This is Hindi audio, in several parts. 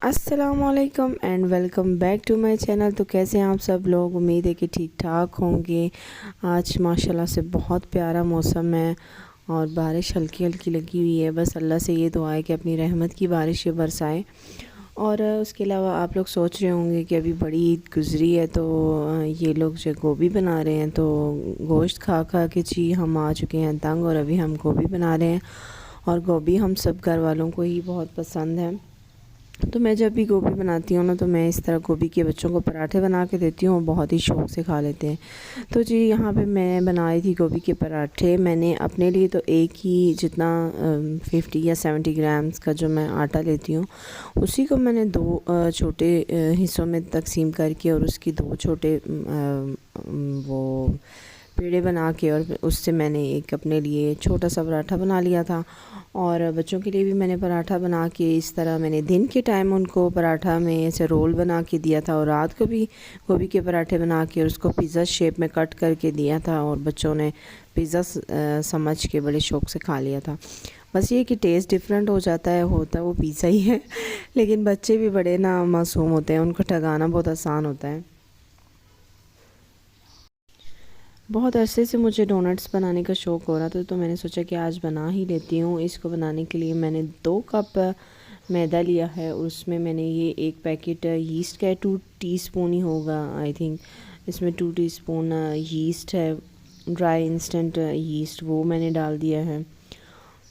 अस्सलामुअलैकुम and welcome back to my channel. तो कैसे हैं आप सब लोग? उम्मीद है कि ठीक ठाक होंगे। आज माशाल्लाह से बहुत प्यारा मौसम है और बारिश हल्की हल्की लगी हुई है। बस अल्लाह से ये दुआ है कि अपनी रहमत की बारिश ये बरसाए। और उसके अलावा आप लोग सोच रहे होंगे कि अभी बड़ी ईद गुज़री है तो ये लोग जो गोभी बना रहे हैं, तो गोश्त खा खा के जी हम आ चुके हैं तंग, और अभी हम गोभी बना रहे हैं। और गोभी हम सब घर वालों को ही बहुत पसंद है। तो मैं जब भी गोभी बनाती हूँ ना, तो मैं इस तरह गोभी के बच्चों को पराठे बना के देती हूँ, बहुत ही शौक़ से खा लेते हैं। तो जी यहाँ पे मैं बनाई थी गोभी के पराठे। मैंने अपने लिए तो एक ही जितना 50 या 70 ग्राम्स का जो मैं आटा लेती हूँ, उसी को मैंने दो छोटे हिस्सों में तकसीम करके और उसकी दो छोटे वो पेड़े बना के, और उससे मैंने एक अपने लिए छोटा सा पराठा बना लिया था। और बच्चों के लिए भी मैंने पराठा बना के इस तरह मैंने दिन के टाइम उनको पराठा में ऐसे रोल बना के दिया था, और रात को भी गोभी के पराठे बना के और उसको पिज़्ज़ा शेप में कट करके दिया था, और बच्चों ने पिज़्ज़ा समझ के बड़े शौक़ से खा लिया था। बस ये कि टेस्ट डिफरेंट हो जाता है, होता वो पिज़्ज़ा ही है लेकिन बच्चे भी बड़े ना मासूम होते हैं, उनको ठगाना बहुत आसान होता है। बहुत अरसे से मुझे डोनट्स बनाने का शौक़ हो रहा था, तो मैंने सोचा कि आज बना ही लेती हूँ। इसको बनाने के लिए मैंने 2 कप मैदा लिया है, और उसमें मैंने ये एक पैकेट यीस्ट का है, 2 टीस्पून ही होगा आई थिंक। इसमें 2 टीस्पून यीस्ट है, ड्राई इंस्टेंट यीस्ट, वो मैंने डाल दिया है।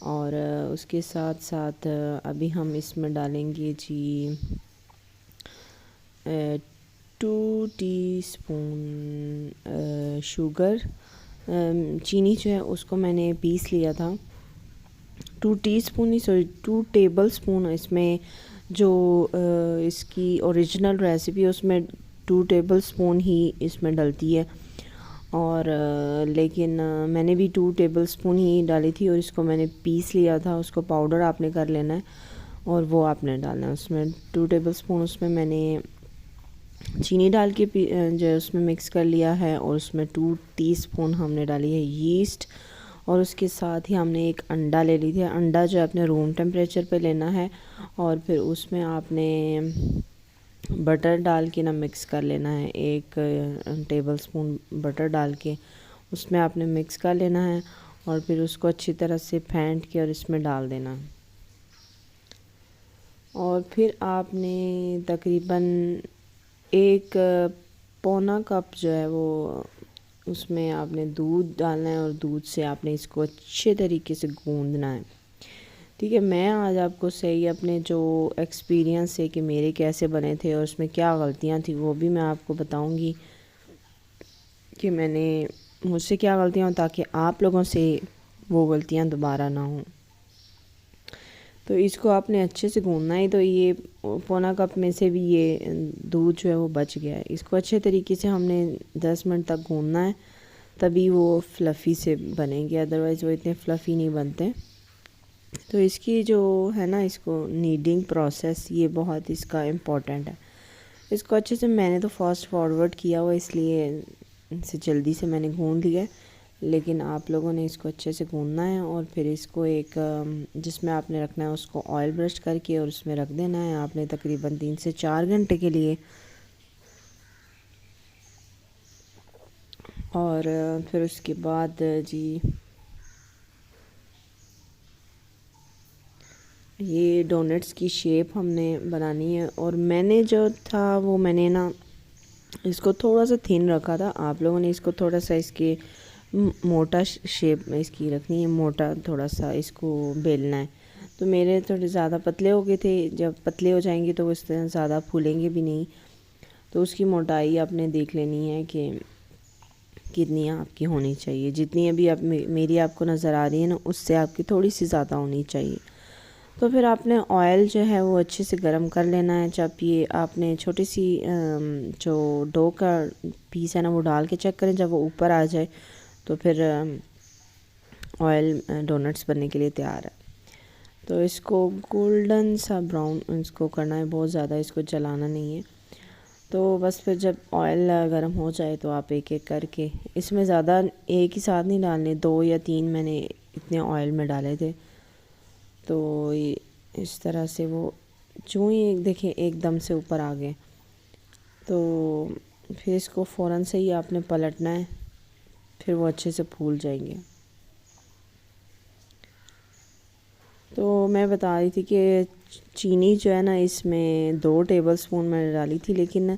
और उसके साथ साथ अभी हम इसमें डालेंगे जी 2 टीस्पून शुगर। चीनी जो है उसको मैंने पीस लिया था। 2 टीस्पून ही, सॉरी 2 टेबल स्पून। इसमें जो इसकी ओरिजिनल रेसिपी है उसमें 2 टेबल स्पून ही इसमें डलती है, और लेकिन मैंने भी 2 टेबल स्पून ही डाली थी, और इसको मैंने पीस लिया था। उसको पाउडर आपने कर लेना है और वो आपने डालना है उसमें 2 टेबल स्पून। उसमें मैंने चीनी डाल के जो है उसमें मिक्स कर लिया है, और उसमें 2 टीस्पून हमने डाली है यीस्ट, और उसके साथ ही हमने एक अंडा ले ली थी। अंडा जो है अपने रूम टेम्परेचर पे लेना है, और फिर उसमें आपने बटर डाल के ना मिक्स कर लेना है। 1 टेबल स्पून बटर डाल के उसमें आपने मिक्स कर लेना है, और फिर उसको अच्छी तरह से फेंट के और इसमें डाल देना। और फिर आपने तकरीबन 1 पौना कप जो है वो उसमें आपने दूध डालना है, और दूध से आपने इसको अच्छे तरीके से गूंदना है। ठीक है, मैं आज आपको सही अपने जो एक्सपीरियंस है कि मेरे कैसे बने थे और उसमें क्या गलतियां थी, वो भी मैं आपको बताऊंगी कि मैंने मुझसे क्या गलतियां हो, ताकि आप लोगों से वो गलतियां दोबारा ना हों। तो इसको आपने अच्छे से गूंदना है। तो ये पौना कप में से भी ये दूध जो है वो बच गया है। इसको अच्छे तरीके से हमने 10 मिनट तक गूंदना है, तभी वो फ्लफ़ी से बनेंगे, अदरवाइज़ वो इतने फ्लफ़ी नहीं बनते। तो इसकी जो है ना, इसको नीडिंग प्रोसेस ये बहुत इसका इम्पोर्टेंट है। इसको अच्छे से मैंने तो फास्ट फॉरवर्ड किया हुआ, इसलिए इसे जल्दी से मैंने गूंद लिया, लेकिन आप लोगों ने इसको अच्छे से गूंदना है। और फिर इसको एक जिसमें आपने रखना है उसको ऑयल ब्रश करके और उसमें रख देना है आपने तकरीबन 3 से 4 घंटे के लिए। और फिर उसके बाद जी ये डोनट्स की शेप हमने बनानी है। और मैंने जो था वो मैंने ना इसको थोड़ा सा थिन रखा था, आप लोगों ने इसको थोड़ा सा इसके मोटा शेप में इसकी रखनी है, मोटा थोड़ा सा इसको बेलना है। तो मेरे थोड़े ज़्यादा पतले हो गए थे, जब पतले हो जाएंगे तो इस तरह ज़्यादा फूलेंगे भी नहीं। तो उसकी मोटाई आपने देख लेनी है कि कितनी आपकी होनी चाहिए। जितनी अभी आप मेरी आपको नज़र आ रही है ना, उससे आपकी थोड़ी सी ज़्यादा होनी चाहिए। तो फिर आपने ऑयल जो है वो अच्छे से गरम कर लेना है। जब ये आपने छोटी सी जो डो का पीस है ना वो डाल के चेक करें, जब वो ऊपर आ जाए तो फिर ऑयल डोनट्स बनने के लिए तैयार है। तो इसको गोल्डन सा ब्राउन इसको करना है, बहुत ज़्यादा इसको जलाना नहीं है। तो बस फिर जब ऑयल गर्म हो जाए तो आप एक एक करके इसमें ज़्यादा एक ही साथ नहीं डालने, 2 या 3 मैंने इतने ऑयल में डाले थे। तो इस तरह से वो जो ही देखें एकदम से ऊपर आ गए। तो फिर इसको फ़ौरन से ही आपने पलटना है, फिर वो अच्छे से फूल जाएंगे। तो मैं बता रही थी कि चीनी जो है ना, इसमें 2 टेबलस्पून मैंने डाली थी, लेकिन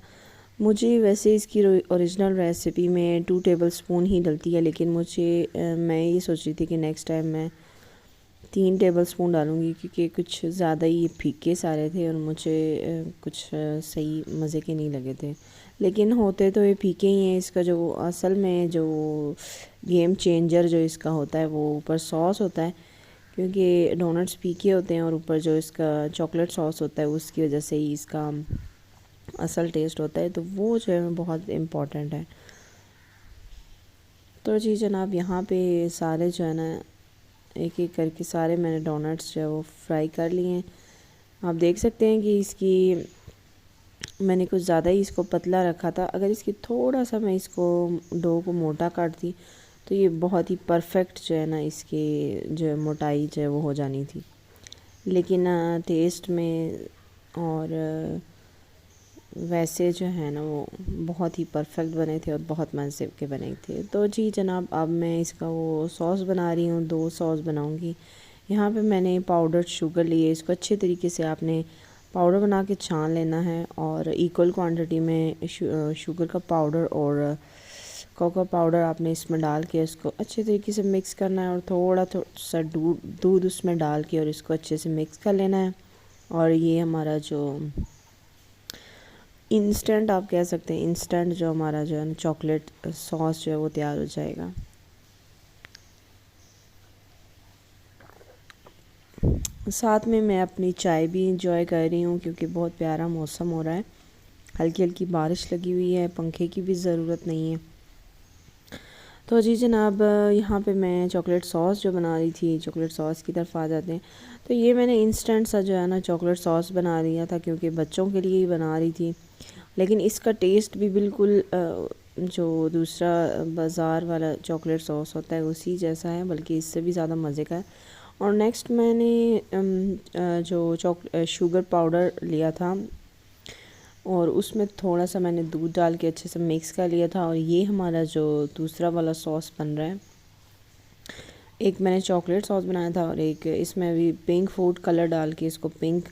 मुझे वैसे इसकी ओरिजिनल रेसिपी में 2 टेबलस्पून ही डलती है, लेकिन मैं ये सोच रही थी कि नेक्स्ट टाइम मैं 3 टेबलस्पून डालूँगी, क्योंकि कुछ ज़्यादा ही फीके सारे थे और मुझे कुछ सही मज़े के नहीं लगे थे। लेकिन होते तो ये फीके ही हैं। इसका जो असल में जो गेम चेंजर जो इसका होता है, वो ऊपर सॉस होता है, क्योंकि डोनट्स फीके होते हैं और ऊपर जो इसका चॉकलेट सॉस होता है उसकी वजह से ही इसका असल टेस्ट होता है। तो वो जो है बहुत इम्पॉर्टेंट है। तो जी जनाब, यहाँ पे सारे जो है ना, एक एक करके सारे मैंने डोनट्स जो है वो फ्राई कर लिए हैं। आप देख सकते हैं कि इसकी मैंने कुछ ज़्यादा ही इसको पतला रखा था। अगर इसकी थोड़ा सा मैं इसको डो को मोटा काटती तो ये बहुत ही परफेक्ट जो है ना, इसकी जो मोटाई जो है वो हो जानी थी। लेकिन टेस्ट में और वैसे जो है ना, वो बहुत ही परफेक्ट बने थे और बहुत मज़े के बने थे। तो जी जनाब, अब मैं इसका वो सॉस बना रही हूँ। 2 सॉस बनाऊँगी। यहाँ पे मैंने पाउडर शुगर ली है। इसको अच्छे तरीके से आपने पाउडर बना के छान लेना है और इक्वल क्वांटिटी में शुगर का पाउडर और कोको पाउडर आपने इसमें डाल के इसको अच्छे तरीके से मिक्स करना है और थोड़ा सा दूध उसमें डाल के और इसको अच्छे से मिक्स कर लेना है। और ये हमारा जो इंस्टेंट, आप कह सकते हैं इंस्टेंट, जो हमारा जो है ना चॉकलेट सॉस जो है वो तैयार हो जाएगा। साथ में मैं अपनी चाय भी इंजॉय कर रही हूँ, क्योंकि बहुत प्यारा मौसम हो रहा है। हल्की हल्की बारिश लगी हुई है, पंखे की भी ज़रूरत नहीं है। तो जी जनाब, यहाँ पे मैं चॉकलेट सॉस जो बना रही थी, चॉकलेट सॉस की तरफ आ जाते हैं। तो ये मैंने इंस्टेंट सा जो है ना चॉकलेट सॉस बना लिया था, क्योंकि बच्चों के लिए ही बना रही थी। लेकिन इसका टेस्ट भी बिल्कुल जो दूसरा बाज़ार वाला चॉकलेट सॉस होता है उसी जैसा है, बल्कि इससे भी ज़्यादा मज़े का है। और नेक्स्ट मैंने जो शुगर पाउडर लिया था और उसमें थोड़ा सा मैंने दूध डाल के अच्छे से मिक्स कर लिया था। और ये हमारा जो दूसरा वाला सॉस बन रहा है, एक मैंने चॉकलेट सॉस बनाया था और एक इसमें भी पिंक फूड कलर डाल के इसको पिंक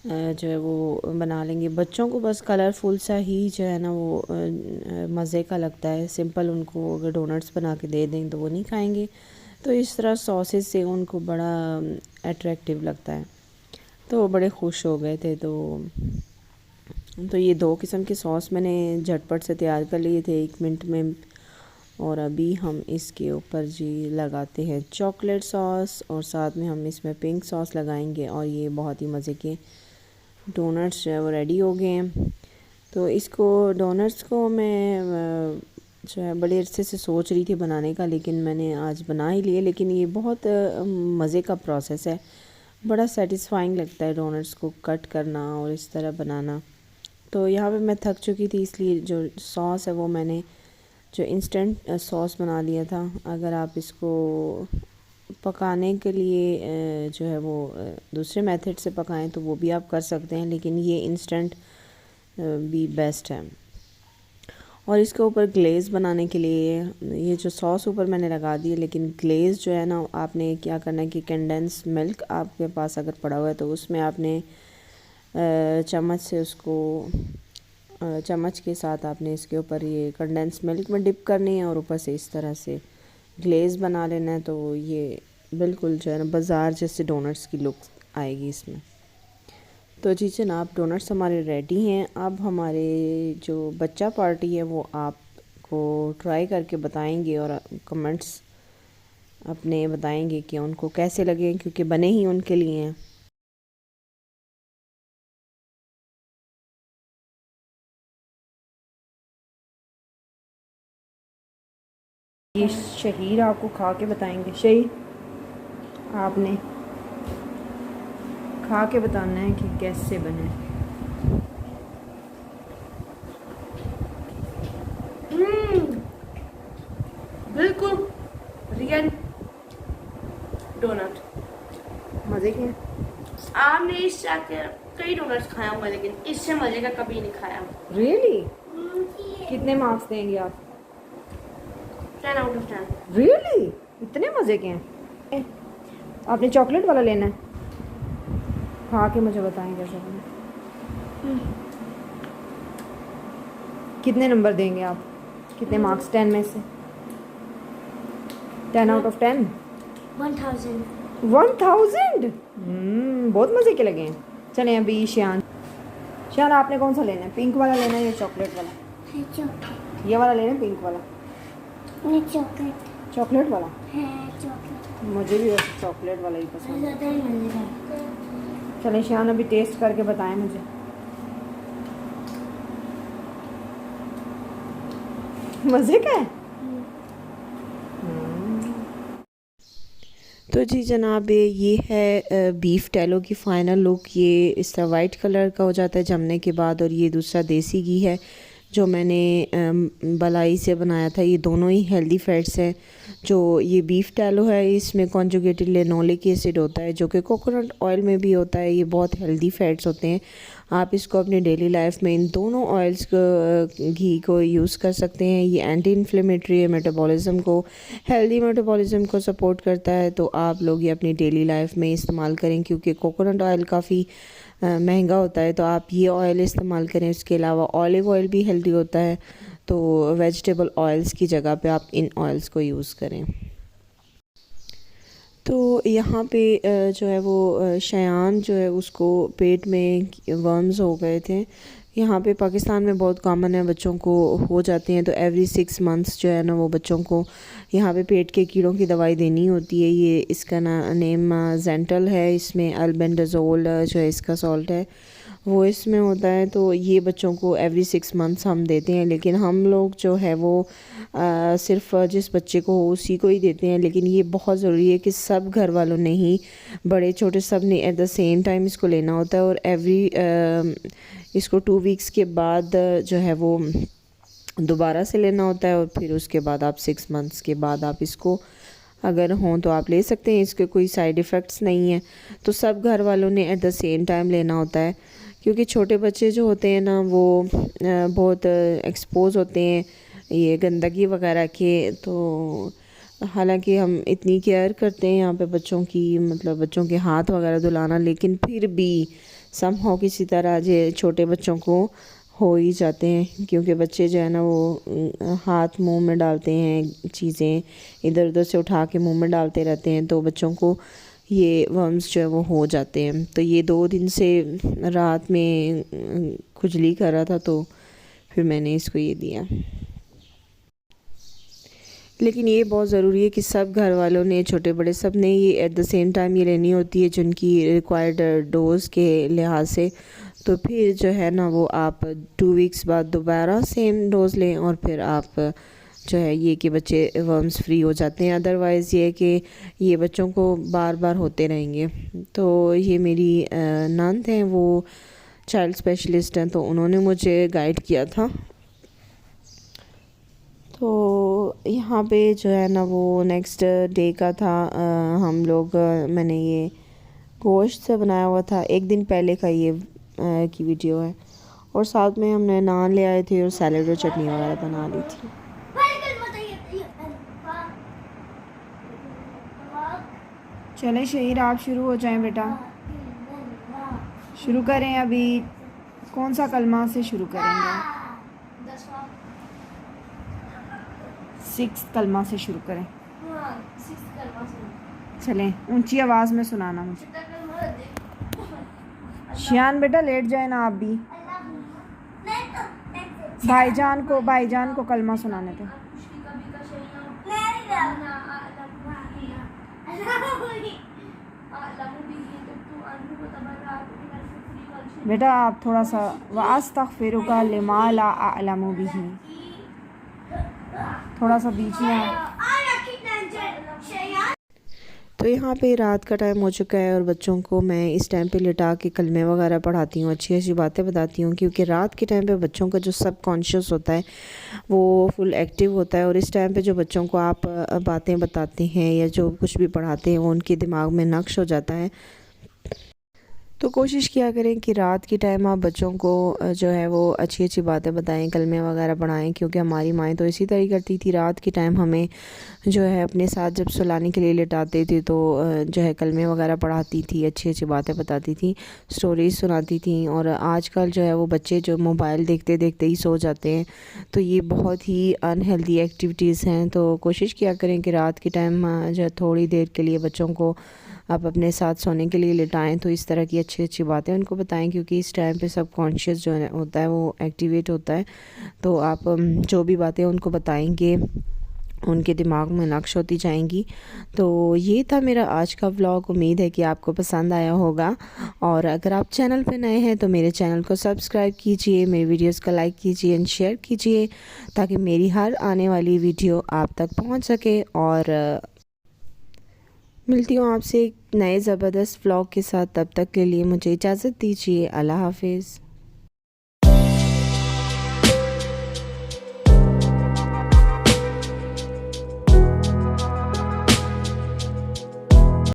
जो है वो बना लेंगे। बच्चों को बस कलरफुल सा ही जो है ना वो मज़े का लगता है। सिंपल उनको अगर डोनट्स बना के दे दें तो वो नहीं खाएंगे। तो इस तरह सॉसेस से उनको बड़ा अट्रैक्टिव लगता है, तो वो बड़े खुश हो गए थे। तो ये 2 किस्म के सॉस मैंने झटपट से तैयार कर लिए थे 1 मिनट में। और अभी हम इसके ऊपर जी लगाते हैं चॉकलेट सॉस और साथ में हम इसमें पिंक सॉस लगाएंगे और ये बहुत ही मज़े के डोनट्स जो है वो रेडी हो गए हैं। तो इसको डोनट्स को मैं जो है बड़े अरसे से सोच रही थी बनाने का, लेकिन मैंने आज बना ही लिए। लेकिन ये बहुत मज़े का प्रोसेस है, बड़ा सेटिस्फाइंग लगता है डोनट्स को कट करना और इस तरह बनाना। तो यहाँ पे मैं थक चुकी थी, इसलिए जो सॉस है वो मैंने जो इंस्टेंट सॉस बना लिया था। अगर आप इसको पकाने के लिए जो है वो दूसरे मेथड से पकाएं तो वो भी आप कर सकते हैं, लेकिन ये इंस्टेंट भी बेस्ट है। और इसके ऊपर ग्लेज़ बनाने के लिए ये जो सॉस ऊपर मैंने लगा दी है, लेकिन ग्लेज़ जो है ना, आपने क्या करना है कि कंडेंस मिल्क आपके पास अगर पड़ा हुआ है तो उसमें आपने चम्मच से उसको चम्मच के साथ आपने इसके ऊपर ये कंडेंस मिल्क में डिप करनी है और ऊपर से इस तरह से ग्लेज़ बना लेना है। तो ये बिल्कुल जो है ना बाज़ार जैसे डोनट्स की लुक आएगी इसमें। तो जी जनाब, डोनट्स हमारे रेडी हैं। अब हमारे जो बच्चा पार्टी है वो आपको ट्राई करके बताएंगे और कमेंट्स अपने बताएंगे कि उनको कैसे लगे, क्योंकि बने ही उनके लिए हैं। ये शहीर आपको खा के बताएंगे। शहीर, आपने खा के बताना है कि कैसे बने। बिल्कुल रियल डोनट, मज़े के। आपने इस जाके कई डोनट्स खाया हुआ लेकिन इससे मजे का कभी नहीं खाया। रियली? कितने मार्क्स देंगे आप? 10 आउट ऑफ 10। रियली? इतने मज़े के हैं? आपने चॉकलेट वाला लेना है? खा के मुझे बताएं कैसा बना। कितने नंबर देंगे आप? कितने मार्क्स 10 में से? 10 आउट ऑफ 10? 1000। 1000? बहुत मज़े के लगे हैं। चलें अभी शान आपने कौन सा लेना है? पिंक वाला लेना है या चॉकलेट वाला? चॉकलेट। ये वाला लेना है, पिंक वाला? नहीं, चॉकलेट। चॉकलेट वाला? है चॉकलेट। मुझे भी वैसे चॉकलेट वाला ही पसंद है। ज़्यादा ही मजेदार। चलें शान अभी टेस्ट करके बताएं मुझे। मज़े का है? तो जी जनाब, ये है बीफ टैलो की फ़ाइनल लुक। ये इस तरह वाइट कलर का हो जाता है जमने के बाद, और ये दूसरा देसी घी है जो मैंने बलाई से बनाया था। ये दोनों ही हेल्दी फैट्स हैं। जो ये बीफ टैलो है इसमें कॉन्जुगेटेड लिनोलिक एसिड होता है जो कि कोकोनट ऑयल में भी होता है। ये बहुत हेल्दी फैट्स होते हैं। आप इसको अपनी डेली लाइफ में इन दोनों ऑयल्स को घी को यूज़ कर सकते हैं। ये एंटी इन्फ्लेमेटरी है, मेटाबॉलिज्म को, हेल्दी मेटाबॉलिज्म को सपोर्ट करता है। तो आप लोग ये अपनी डेली लाइफ में इस्तेमाल करें, क्योंकि कोकोनट ऑयल काफ़ी महंगा होता है। तो आप ये ऑयल इस्तेमाल करें। इसके अलावा ऑलिव ऑयल भी हेल्दी होता है। तो वेजिटेबल ऑयल्स की जगह पे आप इन ऑयल्स को यूज़ करें। तो यहाँ पे जो है वो शयान जो है उसको पेट में वर्म्स हो गए थे। यहाँ पे पाकिस्तान में बहुत कॉमन है, बच्चों को हो जाते हैं। तो एवरी 6 मंथ्स जो है ना वो बच्चों को यहाँ पे पेट के कीड़ों की दवाई देनी होती है। ये इसका नेम जेंटल है। इसमें अल्बेंडाजोल जो है इसका सॉल्ट है वो इसमें होता है। तो ये बच्चों को एवरी 6 मंथ्स हम देते हैं, लेकिन हम लोग जो है वो सिर्फ जिस बच्चे को हो उसी को ही देते हैं। लेकिन ये बहुत ज़रूरी है कि सब घर वालों ने ही, बड़े छोटे सब ने एट द सेम टाइम इसको लेना होता है। और इसको 2 वीक्स के बाद जो है वो दोबारा से लेना होता है। और फिर उसके बाद आप 6 मंथ्स के बाद आप इसको अगर हों तो आप ले सकते हैं। इसके कोई साइड इफ़ेक्ट्स नहीं है। तो सब घर वालों ने एट द सेम टाइम लेना होता है, क्योंकि छोटे बच्चे जो होते हैं ना वो बहुत एक्सपोज होते हैं ये गंदगी वगैरह के। तो हालांकि हम इतनी केयर करते हैं यहाँ पे बच्चों की, मतलब बच्चों के हाथ वगैरह धुलाना, लेकिन फिर भी समहाउ किसी तरह जो छोटे बच्चों को हो ही जाते हैं। क्योंकि बच्चे जो है ना वो हाथ मुंह में डालते हैं, चीज़ें इधर उधर से उठा के मुंह में डालते रहते हैं। तो बच्चों को ये वर्म्स जो है वो हो जाते हैं। तो ये 2 दिन से रात में खुजली कर रहा था, तो फिर मैंने इसको ये दिया। लेकिन ये बहुत ज़रूरी है कि सब घर वालों ने, छोटे बड़े सब ने ये एट द सेम टाइम ये लेनी होती है, जिनकी रिक्वायर्ड डोज के लिहाज से। तो फिर जो है ना वो आप 2 वीक्स बाद दोबारा सेम डोज़ लें, और फिर आप जो है ये कि बच्चे वर्म्स फ्री हो जाते हैं। अदरवाइज़ ये है कि ये बच्चों को बार बार होते रहेंगे। तो ये मेरी नंद हैं, वो चाइल्ड स्पेशलिस्ट हैं, तो उन्होंने मुझे गाइड किया था। तो यहाँ पे जो है ना वो नेक्स्ट डे का था। हम लोग मैंने ये गोश्त से बनाया हुआ था, 1 दिन पहले का ये की वीडियो है। और साथ में हमने नान ले आए थे और सैलड और चटनी वगैरह बना ली थी। चलें शहीर, आप शुरू हो जाएं बेटा। शुरू करें। अभी कौन सा कलमा से शुरू करेंगे? 6 कलमा से शुरू करें। चलें, ऊंची आवाज़ में सुनाना मुझे। शियान बेटा लेट जाए ना आप भी। भाईजान को कलमा सुनाने थे। बेटा आप थोड़ा सा वास्तगफिरुका लिमा ला अअलमु बिही, थोड़ा सा बीच में। तो यहाँ पे रात का टाइम हो चुका है और बच्चों को मैं इस टाइम पे लिटा के कलमे वगैरह पढ़ाती हूँ, अच्छी अच्छी बातें बताती हूँ। क्योंकि रात के टाइम पे बच्चों का जो सब कॉन्शियस होता है वो फुल एक्टिव होता है। और इस टाइम पे जो बच्चों को आप बातें बताते हैं या जो कुछ भी पढ़ाते हैं वो उनके दिमाग में नक्श हो जाता है। तो कोशिश किया करें कि रात के टाइम आप बच्चों को जो है वो अच्छी अच्छी बातें बताएं, कलमे वगैरह पढ़ाएं, क्योंकि हमारी माएँ तो इसी तरह करती थी। रात के टाइम हमें जो है अपने साथ जब सुलाने के लिए लेटाते थे तो जो है कलमे वगैरह पढ़ाती थी, अच्छी अच्छी बातें बताती थी, स्टोरीज़ सुनाती थी। और आजकल जो है वो बच्चे जो मोबाइल देखते देखते ही सो जाते हैं, तो ये बहुत ही अनहेल्दी एक्टिविटीज़ हैं। तो कोशिश किया करें कि रात के टाइम जो है थोड़ी देर के लिए बच्चों को आप अपने साथ सोने के लिए लिटाएं, तो इस तरह की अच्छी अच्छी बातें उनको बताएं, क्योंकि इस टाइम पे सब कॉन्शियस जो है होता है वो एक्टिवेट होता है। तो आप जो भी बातें उनको बताएंगे उनके दिमाग में नक्श होती जाएंगी। तो ये था मेरा आज का व्लॉग। उम्मीद है कि आपको पसंद आया होगा, और अगर आप चैनल पे नए हैं तो मेरे चैनल को सब्सक्राइब कीजिए, मेरी वीडियोस को लाइक कीजिए एंड शेयर कीजिए, ताकि मेरी हर आने वाली वीडियो आप तक पहुंच सके। और मिलती हूँ आपसे एक नए ज़बरदस्त व्लॉग के साथ। तब तक के लिए मुझे इजाज़त दीजिए। अल्लाह हाफिज़।